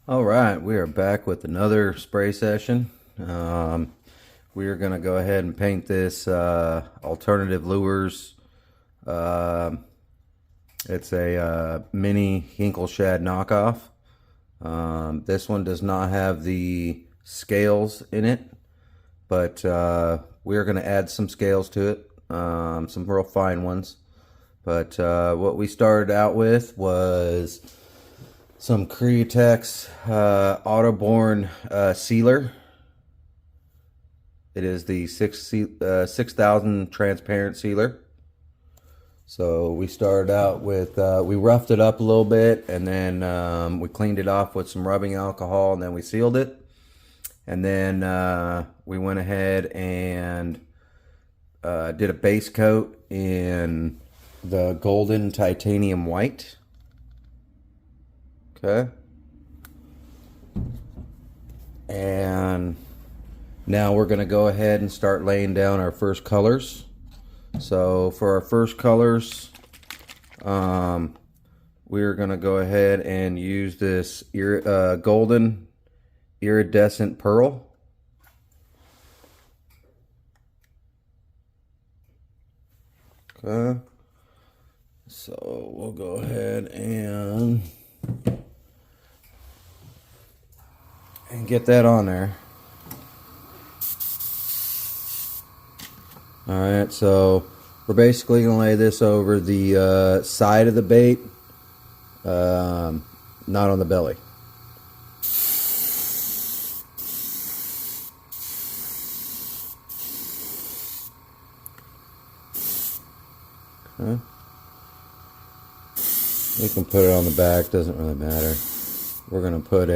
All right, we are back with another spray session. We are going to go ahead and paint this Alternative Lures. Uh, it's a mini Hinkle Shad knockoff. This one does not have the scales in it, but we're going to add some scales to it, some real fine ones. But what we started out with was some Createx Autoborne sealer. It is the 6000 transparent sealer. So we started out with, we roughed it up a little bit, and then we cleaned it off with some rubbing alcohol, and then we sealed it. And then we went ahead and did a base coat in the golden titanium white. Okay. And now we're going to go ahead and start laying down our first colors. So for our first colors, we're going to go ahead and use this golden iridescent pearl. Okay. So we'll go ahead and get that on there. Alright, so we're basically going to lay this over the side of the bait, not on the belly. Okay. We can put it on the back, doesn't really matter. We're going to put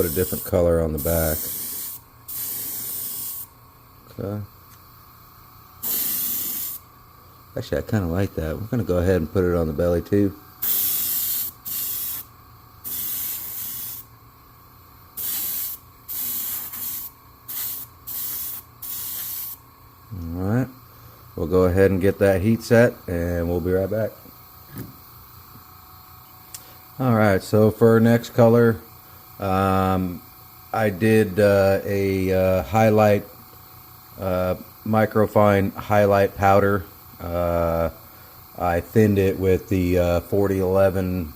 a different color on the back. Okay. Actually, I kind of like that. We're going to go ahead and put it on the belly too. Alright. We'll go ahead and get that heat set, and we'll be right back. Alright, so for our next color, I did a highlight, microfine highlight powder. I thinned it with the 4011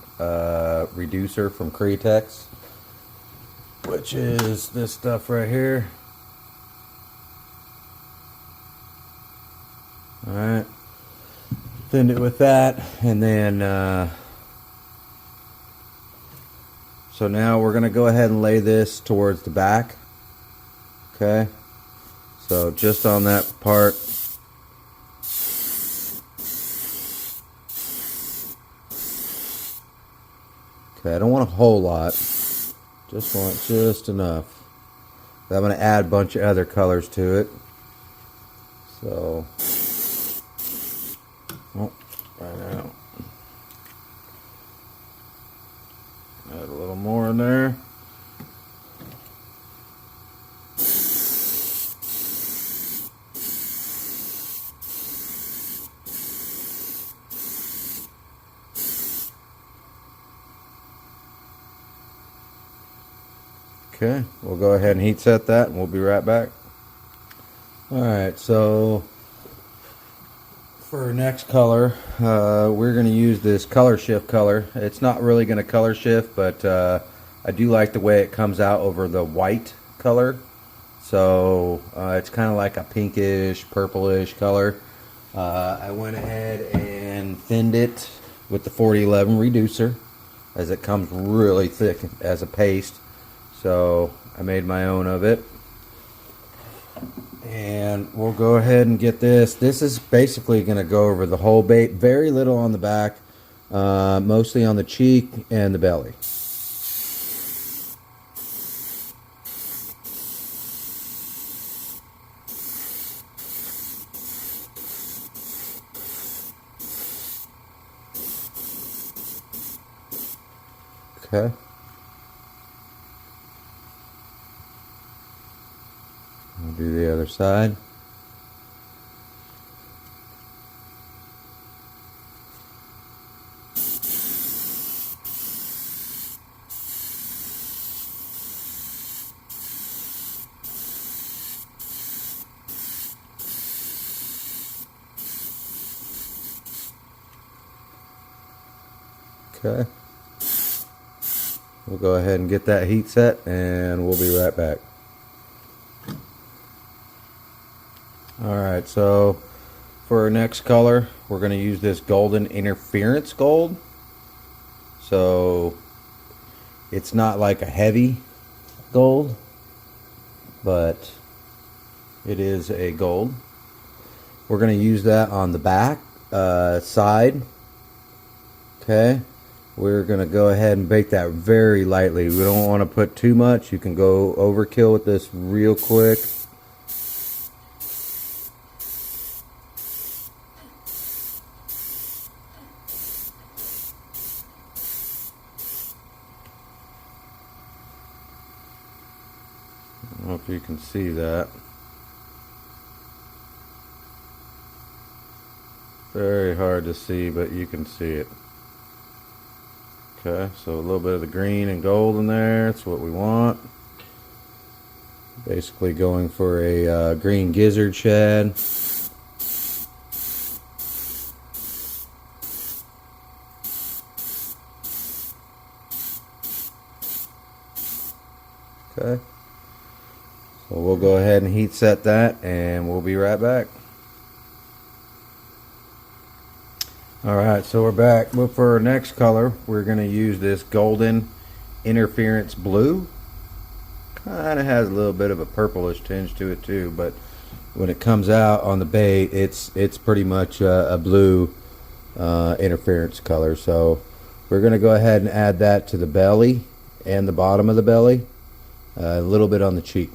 reducer from Createx, which is this stuff right here. Alright, thinned it with that, and then so now we're going to go ahead and lay this towards the back. Okay, so just on that part. Okay, I don't want a whole lot, just want just enough. I'm going to add a bunch of other colors to it. So, oh, right now. Add a little more in there. Okay, we'll go ahead and heat set that, and we'll be right back. Alright, so for our next color, we're going to use this color shift color. It's not really going to color shift, but I do like the way it comes out over the white color. So it's kind of like a pinkish, purplish color. I went ahead and thinned it with the 4011 reducer, as it comes really thick as a paste. So I made my own of it. And we'll go ahead and get this. This is basically going to go over the whole bait. Very little on the back, mostly on the cheek and the belly. Okay. We'll do the other side. Okay. We'll go ahead and get that heat set and we'll be right back. Alright, so for our next color, we're going to use this golden interference gold. So it's not like a heavy gold, but it is a gold. We're going to use that on the back side. Okay, we're going to go ahead and bake that very lightly. We don't want to put too much. You can go overkill with this real quick. I don't know if you can see that. Very hard to see, but you can see it. Okay, so a little bit of the green and gold in there. That's what we want. Basically going for a green gizzard shad. Okay. So we'll go ahead and heat set that and we'll be right back. Alright, so we're back. But for our next color, we're going to use this golden interference blue. Kind of has a little bit of a purplish tinge to it too, but when it comes out on the bait, it's pretty much a blue interference color. So we're going to go ahead and add that to the belly and the bottom of the belly, a little bit on the cheek.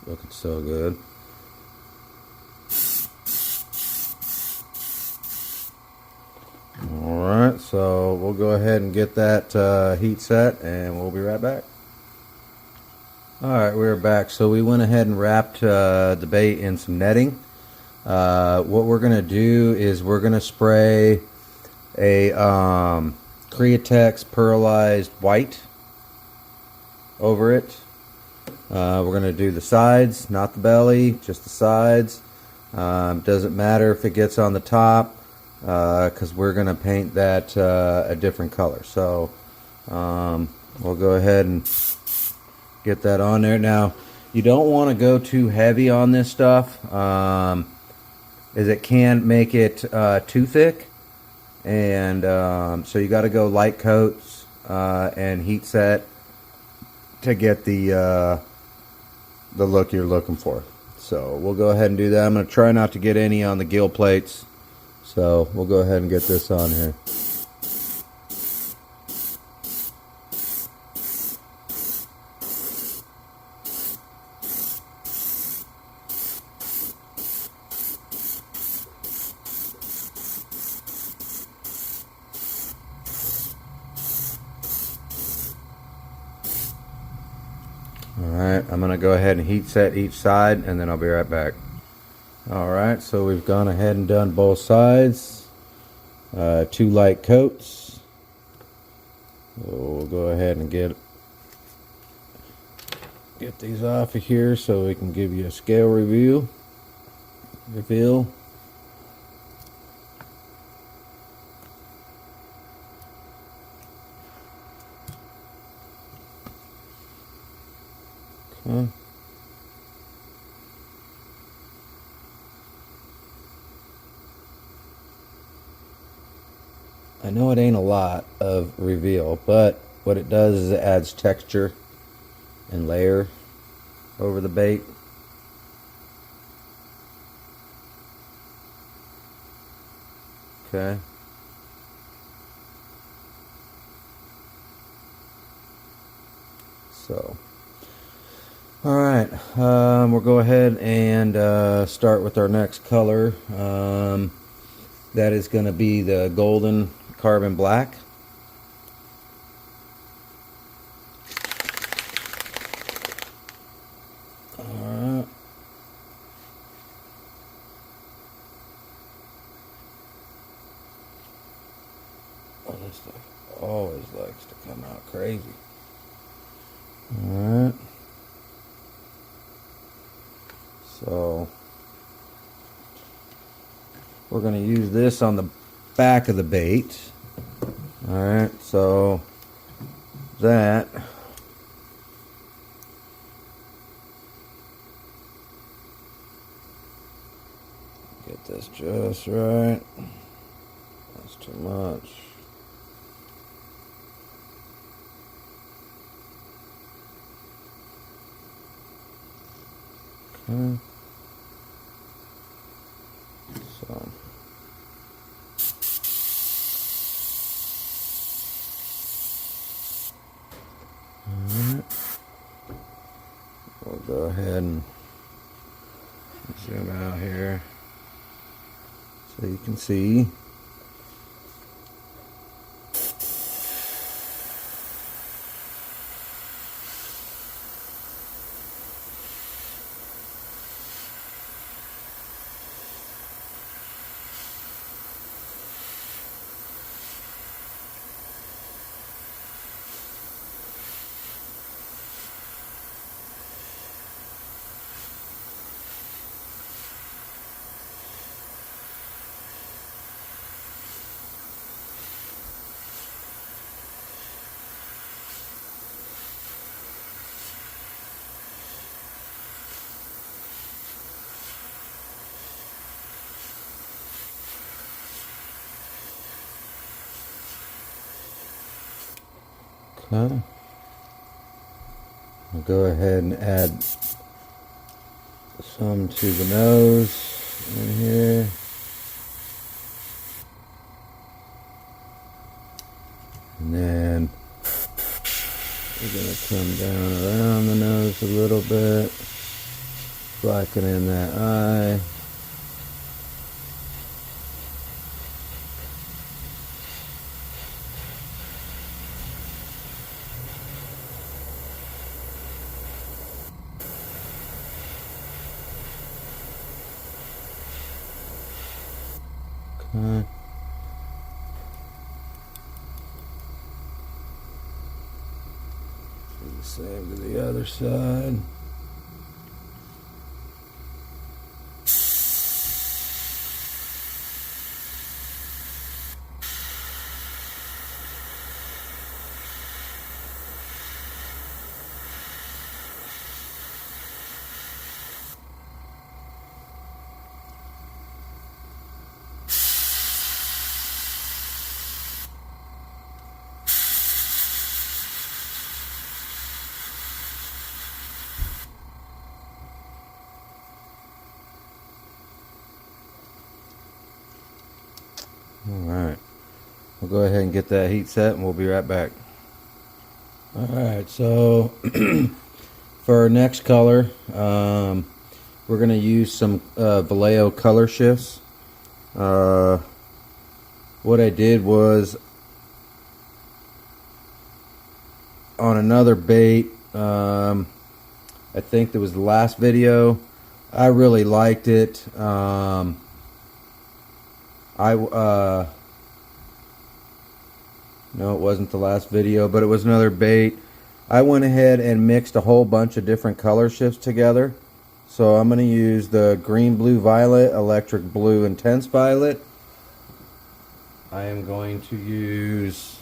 Looking so good. Alright, so we'll go ahead and get that heat set and we'll be right back. Alright, we're back. So we went ahead and wrapped the bait in some netting. What we're going to do is we're going to spray a Createx pearlized white over it. We're going to do the sides, not the belly, just the sides. Doesn't matter if it gets on the top, because we're going to paint that a different color. So we'll go ahead and get that on there. Now, you don't want to go too heavy on this stuff, as it can make it too thick. And so you got to go light coats and heat set to get the look you're looking for. So we'll go ahead and do that. I'm going to try not to get any on the gill plates, so we'll go ahead and get this on here. Alright, I'm going to go ahead and heat set each side and then I'll be right back. Alright, so we've gone ahead and done both sides. 2 light coats. So we'll go ahead and get these off of here so we can give you a scale reveal. Okay. I know it ain't a lot of reveal, but what it does is it adds texture and layer over the bait. Okay. So, all right, we'll go ahead and start with our next color. That is going to be the golden carbon black. All right. Oh, this stuff always likes to come out crazy. All right. So we're going to use this on the back of the bait. All right, so that get this just right. That's too much. Okay. So alright. We'll go ahead and zoom out here so you can see. Okay. I'll go ahead and add some to the nose in here. And then we're going to come down around the nose a little bit, blacken in that eye. Okay. Do the same to the other side. Alright, we'll go ahead and get that heat set and we'll be right back. Alright, so for our next color, we're going to use some Vallejo color shifts. What I did was on another bait, I think that was the last video, I really liked it. No, it wasn't the last video, but it was another bait. I went ahead and mixed a whole bunch of different color shifts together. So I'm going to use the green, blue, violet, electric blue, intense violet. I am going to use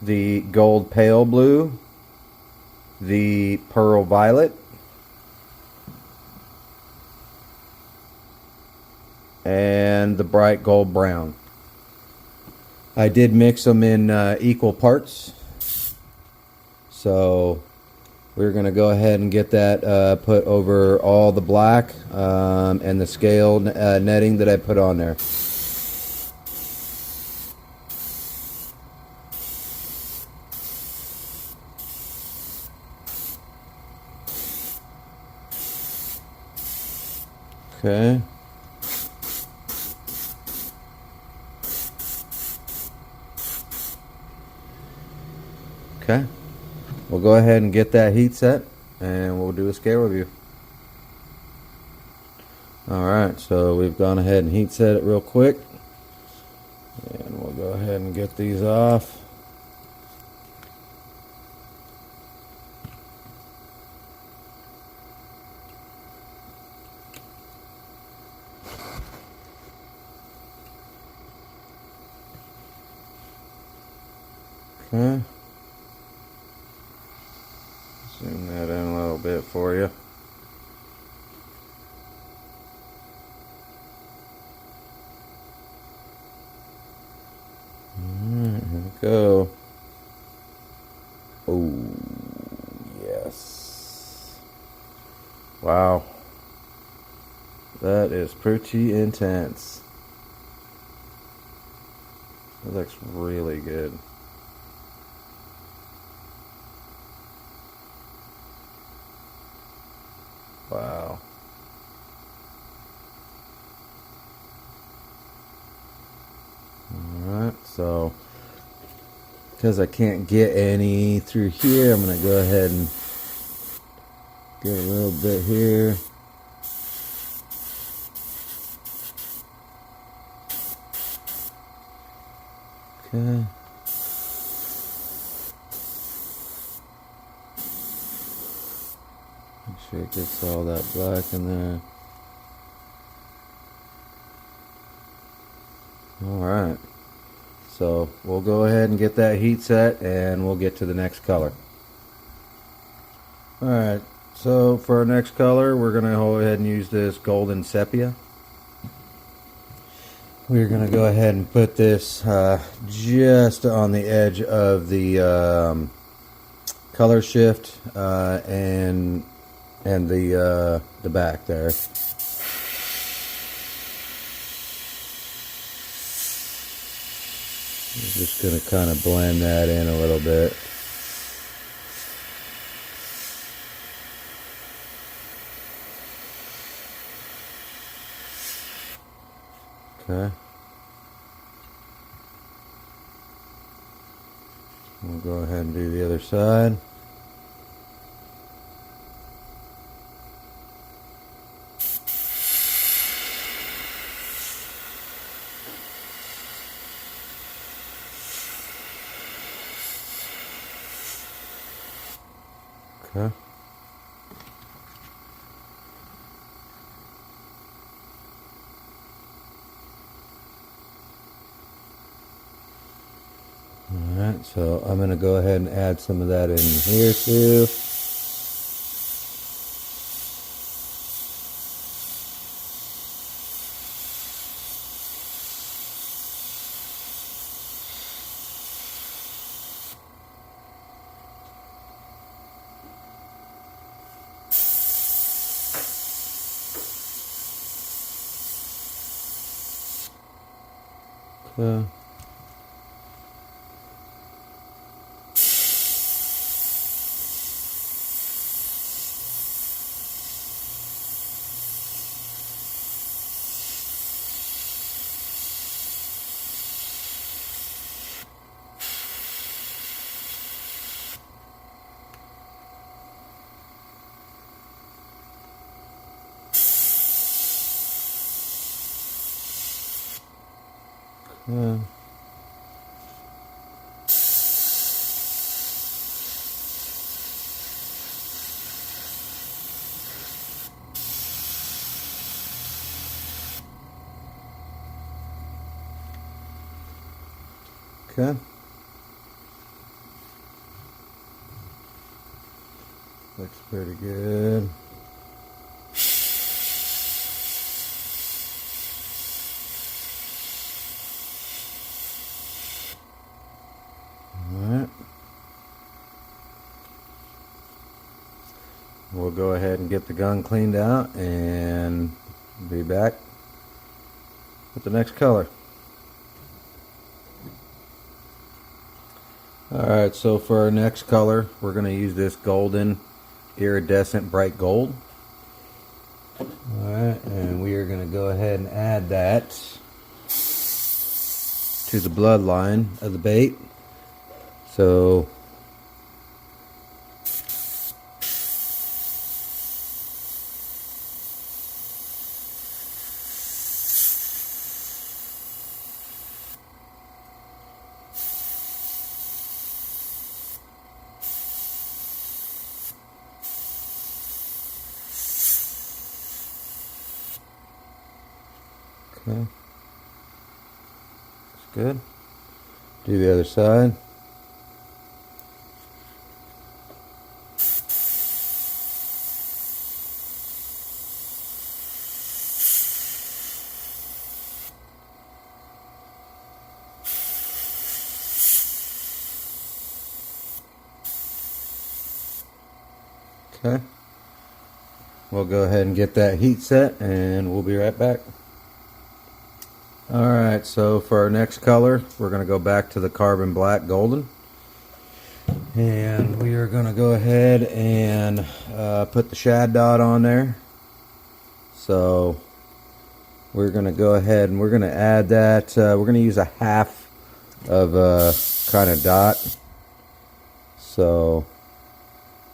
the gold pale blue, the pearl violet, and the bright gold brown. I did mix them in equal parts. So we're going to go ahead and get that put over all the black and the scale netting that I put on there. Okay. Okay. We'll go ahead and get that heat set and we'll do a scale review. Alright, so we've gone ahead and heat set it real quick. And we'll go ahead and get these off. Okay. Zoom that in a little bit for you. Alright, here we go. Oh, yes. Wow. That is pretty intense. That looks really good. Wow. Alright, so because I can't get any through here, I'm going to go ahead and get a little bit here. Okay. Make sure it gets all that black in there. Alright, so we'll go ahead and get that heat set and we'll get to the next color. Alright, so for our next color we're going to go ahead and use this golden sepia. We're going to go ahead and put this just on the edge of the color shift and the back there. I'm just going to kind of blend that in a little bit. Okay. We'll go ahead and do the other side. Okay. Alright, so I'm going to go ahead and add some of that in here too. Okay. Okay. Okay. Looks pretty good. we'll go ahead and get the gun cleaned out and be back with the next color. Alright, so for our next color, we're going to use this golden iridescent bright gold. Alright, and we are going to go ahead and add that to the bloodline of the bait. So okay, that's good. Do the other side. Okay, we'll go ahead and get that heat set and we'll be right back. Alright, so for our next color, we're going to go back to the carbon black golden. And we are going to go ahead and put the shad dot on there. So we're going to go ahead and we're going to add that. We're going to use a half of a kind of dot. So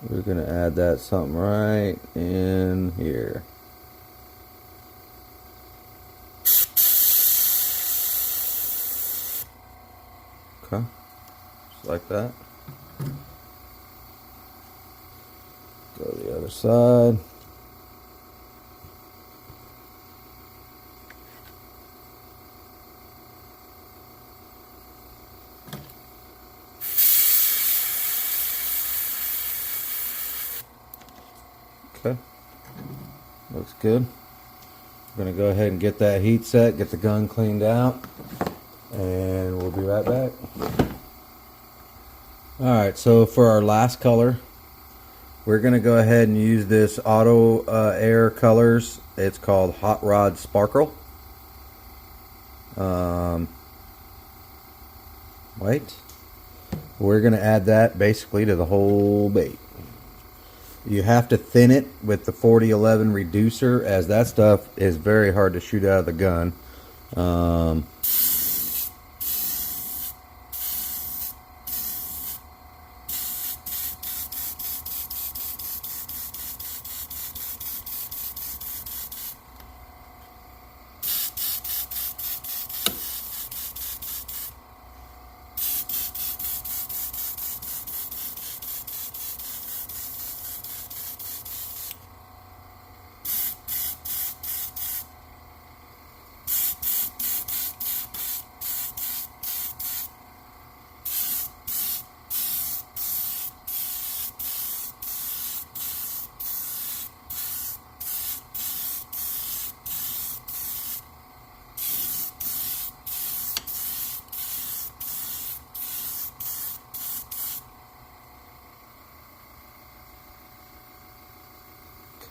we're going to add that something right in here. Okay, just like that. Go to the other side. Okay, looks good. We're going to go ahead and get that heat set, get the gun cleaned out, and we'll be right back. Alright, so for our last color, we're going to go ahead and use this Auto Air Colors. It's called Hot Rod Sparkle. White. We're going to add that basically to the whole bait. You have to thin it with the 4011 reducer, as that stuff is very hard to shoot out of the gun.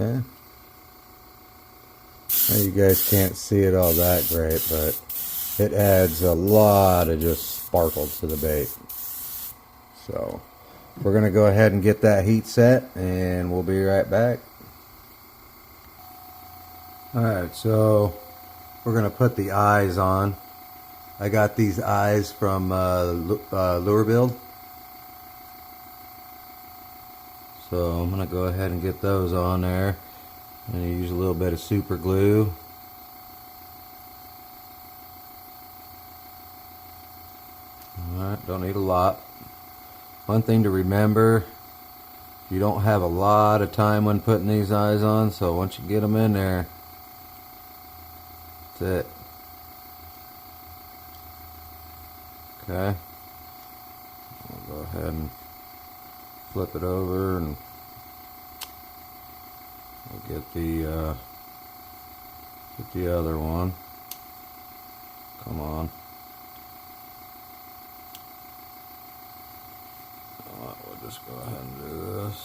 Okay. Now you guys can't see it all that great, but it adds a lot of just sparkle to the bait. So we're going to go ahead and get that heat set and we'll be right back. Alright, so we're going to put the eyes on. I got these eyes from Lure Build. So I'm going to go ahead and get those on there. And use a little bit of super glue. Alright, don't need a lot. One thing to remember, you don't have a lot of time when putting these eyes on, so once you get them in there, that's it. Okay. I'll go ahead and flip it over and we'll get the other one. Come on. We'll just go ahead and do this.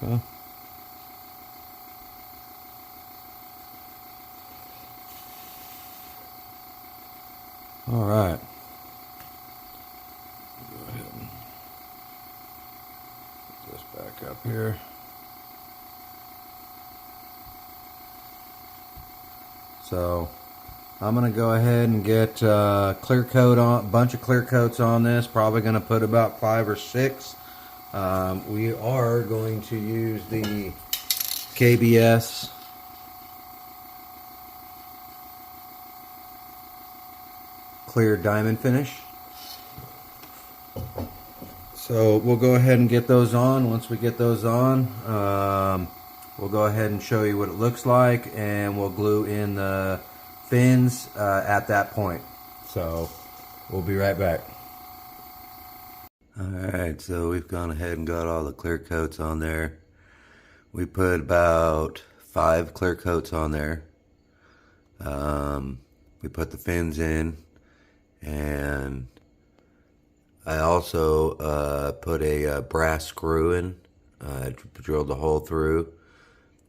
Okay. All right. Go ahead and put this back up here. So I'm gonna go ahead and get clear coat on, bunch of clear coats on this. Probably gonna put about 5 or 6. We are going to use the KBS clear diamond finish. So we'll go ahead and get those on. Once we get those on, we'll go ahead and show you what it looks like, and we'll glue in the fins at that point. So we'll be right back. Alright, so we've gone ahead and got all the clear coats on there. We put about 5 clear coats on there. We put the fins in, and I also put a brass screw in, drilled the hole through.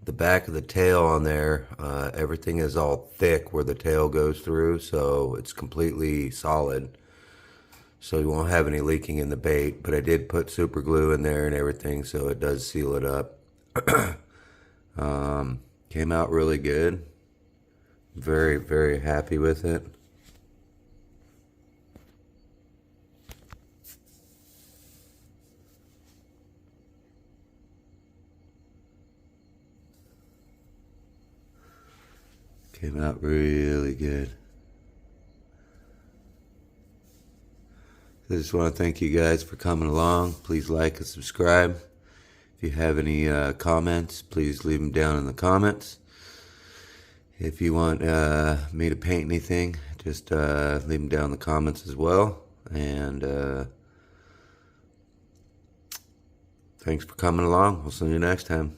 The back of the tail on there, everything is all thick where the tail goes through, so it's completely solid. So you won't have any leaking in the bait, but I did put super glue in there and everything, so it does seal it up. Came out really good. Very, very happy with it. Came out really good. I just want to thank you guys for coming along. Please like and subscribe. If you have any comments, please leave them down in the comments. If you want me to paint anything, just leave them down in the comments as well. And thanks for coming along. We'll see you next time.